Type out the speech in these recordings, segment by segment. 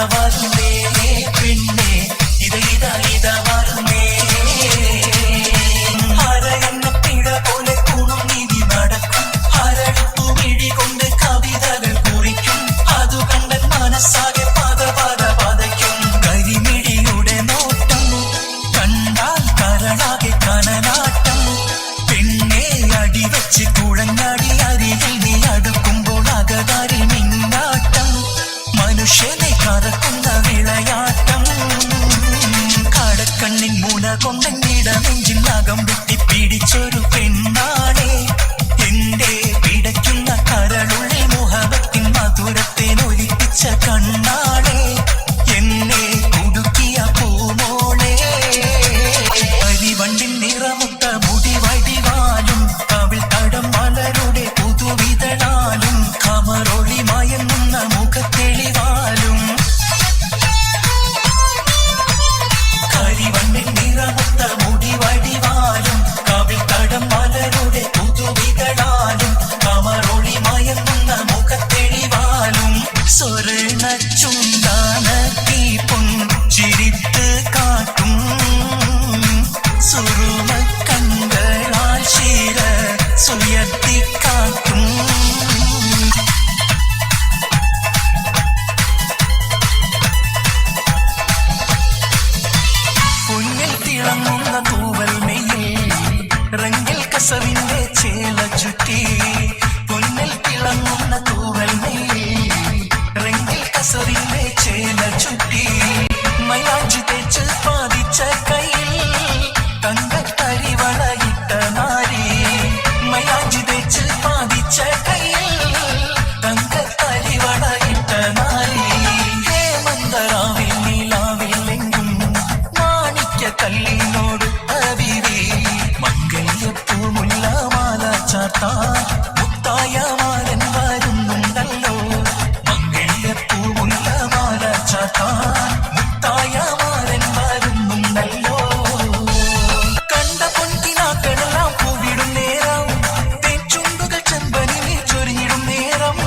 വരുന്നേ പിന്നെ ഇതാ വരുന്നേ അരയെന്ന പിട പോലെ കുണുങ്ങിനി നടക്കും അരടുത്തു മിഴി കൊണ്ട് കവിതകൾ കുറിക്കും അതു കണ്ട മനസ്സാകെ പത പതയ്ക്കും കരിമിഴിയുടെ നോട്ടം കണ്ടാൽ കരളാകെ കനലാട്ടം പെണ്ണെ അടിവെച്ച് കുഴഞ്ഞാടി അരികിൽ നീ അടുക്കുമ്പോൾ അകതാരിൽ മിന്നാട്ടം മനുഷ്യനെ കറക്കുന്ന വിളയാട്ടം കടക്കണ്ണിൻ മുന കൊണ്ടെന്നിട നെഞ്ചിൽ നഖം വെട്ടി പിടിച്ചൊരു പെണ്ണാളെ എന്റെ പിടയ്ക്കുന്ന കരളുള്ളിൽ മുഹബത്തിൻ മധുരത്തെ ഒലിപ്പിച്ച കണ്ണാളെ എന്നെ കുടുക്കിയ പൂമോളെ അരിവണ്ടിൻ നിറമുട്ട മുടി വടിവാലും കവിൾ തടം മലരുടെ പുതുവിതളാലും കമറൊളി മയങ്ങുന്ന മുഖത്തെളിവാലും കരിവണ്ടിൻ നിറമുട്ട മുടി വടിവാലും കവിൾ തടം മലരുടെ പുതുവിതളാലും കമറൊളി മയങ്ങുന്ന മുഖത്തെളിവാലും സ്വർണ്ണ ചുണ്ടാനത്തി പൊൻചിരിത്ത് കാട്ടും സുറുമ കണ്ണുകളാൽ ശിര സുയർത്തിക്കാട്ടും പൊന്നിൽ തിളങ്ങുന്ന തൂവൽ മെയ്യിൽ റംഗിൽ കസവിന്റെ ചേല ചുറ്റി പൊന്നിൽ തിളങ്ങുന്ന തൂവൽ മെയ്യിൽ റംഗിൽ കസവിന്റെ ചേല ചുറ്റി മൈലാഞ്ചി തേച്ച് പാതിച്ച കയ്യിൽ തങ്കത്തരിവളയിട്ട നാരി മൈലാഞ്ചി തേച്ച് പാതിച്ച കയ്യിൽ തങ്കത്തരിവളയിട്ട നാരി ഹേമന്തരാവിൽ നീലാവില്ലെങ്കും മാണിക്യ കല്ലിനോട് അവിവി മംഗല്യപ്പൂമുല്ല മാല ചാർത്താൻ മുത്തായ മാലൻ വരുന്നുണ്ടല്ലോ മംഗല്യപ്പൂമുല്ല മാല ചാർത്താൻ മുത്തായ മാലൻ വരുന്നുണ്ടല്ലോ കണ്ട പൊൻകിനാക്കളെല്ലാം പൂവിടും നേരം തേച്ചുണ്ടുകൾ ചെമ്പനിൽ ചൊരിഞ്ഞിടും നേരം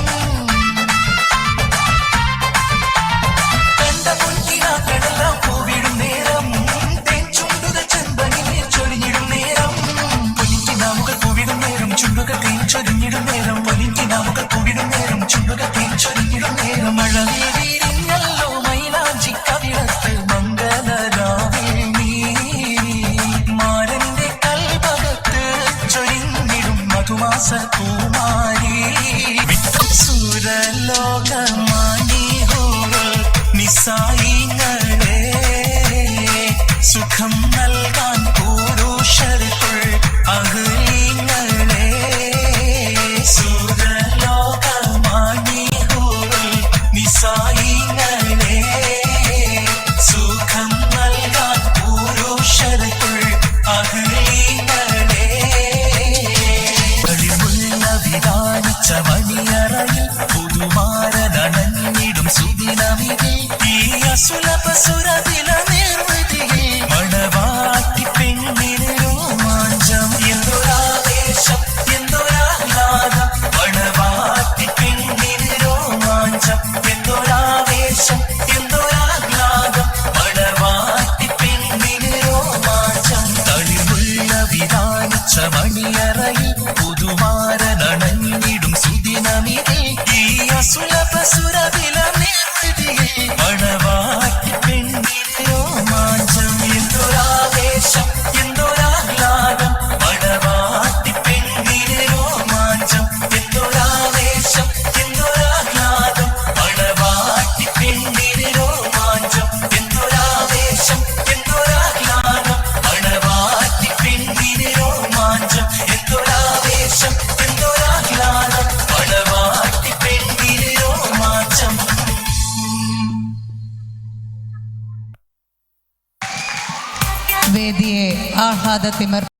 കണ്ട പൊൻകിനാക്കളെല്ലാം പൂവിടും നേരം തേച്ചുണ്ടുകൾ ചെമ്പനിൽ ചൊരിഞ്ഞിടും നേരം പൊലിക്കിനാമുകൾ പൂവിടും നേരം ചുണ്ടുകൾ തേൻ ചൊരിഞ്ഞിടും നേരം പൊലിക്കിനാമുകൾ പൂവിടും നേരം ചുണ്ടുകൾ തേൻ ചൊരിഞ്ഞിടും നേരം മഴവിൽ വീരിഞ്ഞല്ലോ മൈലാഞ്ചി കവിളത്ത് മംഗളരാവിൽ നീ മാരന്റെ കൽഭകത്ത് ചൊരിഞ്ഞിടും മധുമാസ കുമാരി സുരലോകമാനിഹൂറൽ നിസായിങ്ങളെ സുഖം നൽകാൻ പുരുഷർക്കുൾ അഹ്ലിങ്ങളെ സുരലോകമാനിഹൂറൽ നിസായിങ്ങളെ സുഖം നൽകാൻ പുരുഷർക്കുൾ അഹ്ലിങ്ങളെ കളിമുള്ള വിധാനിച്ച മണിയറയിൽ പുതുമാരനണിഞ്ഞിടും സുദിനമിതിൽ ഈ അസുലഭ സുരവില നിർവൃതിയിൽ മണവാട്ടി പെണ്ണിന് രോമാഞ്ചം എന്തൊരാവേശം എന്തൊരാഹ്ലാദം മണവാട്ടി പെണ്ണിന് രോമാഞ്ചം എന്തൊരാവേശം എന്തൊരാഹ്ലാദം മണവാട്ടി പെണ്ണിന് രോമാഞ്ചം തളിമുള്ള വിധാനിച്ച മണിയറയിൽ പുതുമാരനണിഞ്ഞിടും സുദിനമിതിൽ ഈ അസുലഭ സുരവില നിർവൃതിയിൽ മണവാട്ടി പെണ്ണിന് രോമാഞ്ചം എന്തൊരാവേശം എന്തൊരാഹ്ലാദം മണവാട്ടി പെണ്ണിന് രോമാഞ്ചം എന്തൊരാവേശം എന്തൊരാഹ്ലാദം മണവാട്ടി പെണ്ണിന് രോമാഞ്ചം എന്തൊരാവേശം എന്തൊരാഹ്ലാദം മണവാട്ടി പെണ്ണിന് രോമാഞ്ചം എന്തൊരാവേശം എന്തൊരാഹ്ലാദം മണവാട്ടി പെണ്ണിന് രോമാഞ്ചം. വേദിയെ ആഹ്ലാദത്തിമർ